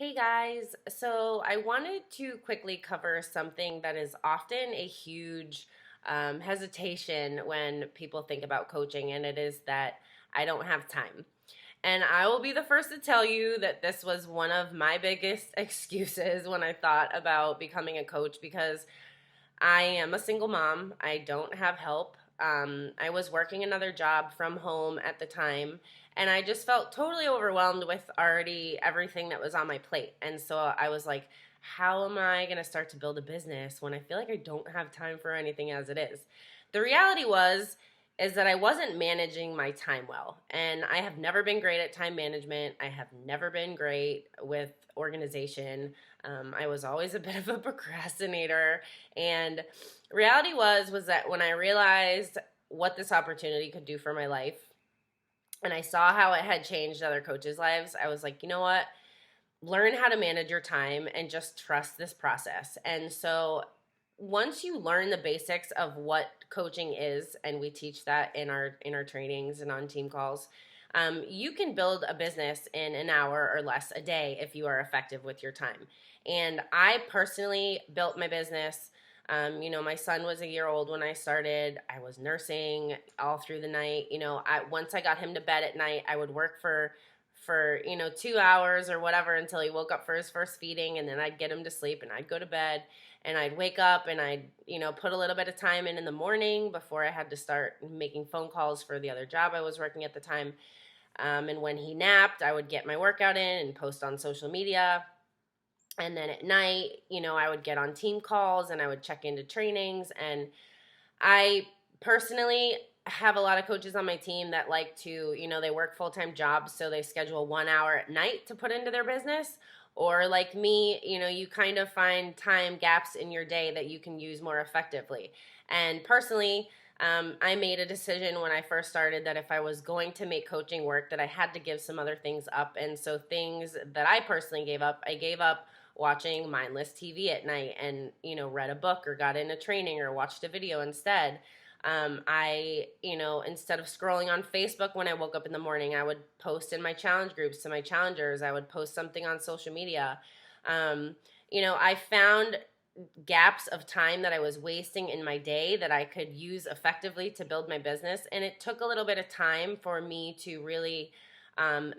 Hey guys, so I wanted to quickly cover something that is often a huge hesitation when people think about coaching, and it is that I don't have time. And I will be the first to tell you that this was one of my biggest excuses when I thought about becoming a coach because I am a single mom. I don't have help. I was working another job from home at the time, and I just felt totally overwhelmed with already everything that was on my plate. And so I was like, how am I going to start to build a business when I feel like I don't have time for anything as it is? The reality is that I wasn't managing my time well. And I have never been great at time management. I have never been great with organization. I was always a bit of a procrastinator. And reality was that when I realized what this opportunity could do for my life, and I saw how it had changed other coaches' lives, I was like, you know what? Learn how to manage your time and just trust this process. And so once you learn the basics of what coaching is, and we teach that in our trainings and on team calls, you can build a business in an hour or less a day if you are effective with your time. And I personally built my business. My son was a year old when I started. I was nursing all through the night. Once I got him to bed at night, I would work for 2 hours or whatever until he woke up for his first feeding, and then I'd get him to sleep and I'd go to bed, and I'd wake up and I'd put a little bit of time in the morning before I had to start making phone calls for the other job I was working at the time. And when he napped, I would get my workout in and post on social media. And then at night, I would get on team calls and I would check into trainings. And I personally have a lot of coaches on my team that like to, they work full-time jobs, so they schedule 1 hour at night to put into their business. Or like me, you kind of find time gaps in your day that you can use more effectively. And personally, I made a decision when I first started that if I was going to make coaching work, that I had to give some other things up. And so things that I personally gave up, I gave up watching mindless TV at night and, read a book or got in a training or watched a video instead. Instead of scrolling on Facebook when I woke up in the morning, I would post in my challenge groups to my challengers. I would post something on social media. I found gaps of time that I was wasting in my day that I could use effectively to build my business. And it took a little bit of time for me to really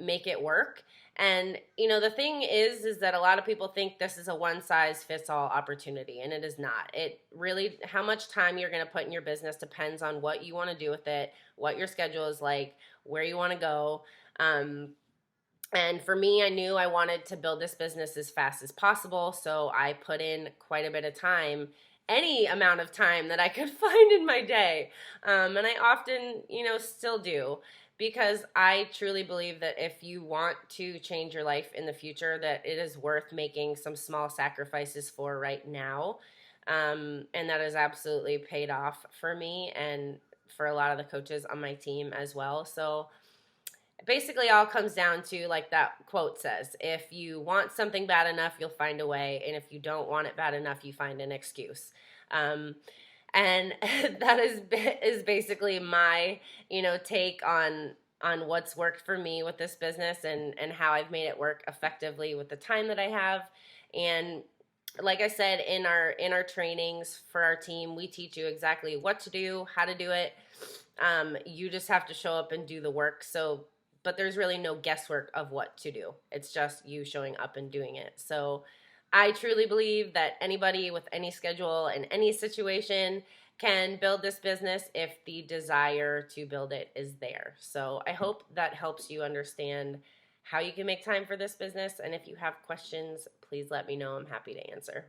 make it work. And, the thing is that a lot of people think this is a one size fits all opportunity, and it is not. It really, how much time you're going to put in your business depends on what you want to do with it, what your schedule is like, where you want to go. And for me, I knew I wanted to build this business as fast as possible, so I put in quite a bit of time, any amount of time that I could find in my day. And I often, still do, because I truly believe that if you want to change your life in the future, that it is worth making some small sacrifices for right now. And that has absolutely paid off for me and for a lot of the coaches on my team as well. So basically all comes down to, like that quote says, if you want something bad enough, you'll find a way. And if you don't want it bad enough, you find an excuse. And that is basically my, take on what's worked for me with this business and how I've made it work effectively with the time that I have. And like I said, in our trainings for our team, we teach you exactly what to do, how to do it. You just have to show up and do the work. But there's really no guesswork of what to do. It's just you showing up and doing it. So I truly believe that anybody with any schedule in any situation can build this business if the desire to build it is there. So I hope that helps you understand how you can make time for this business. And if you have questions, please let me know. I'm happy to answer.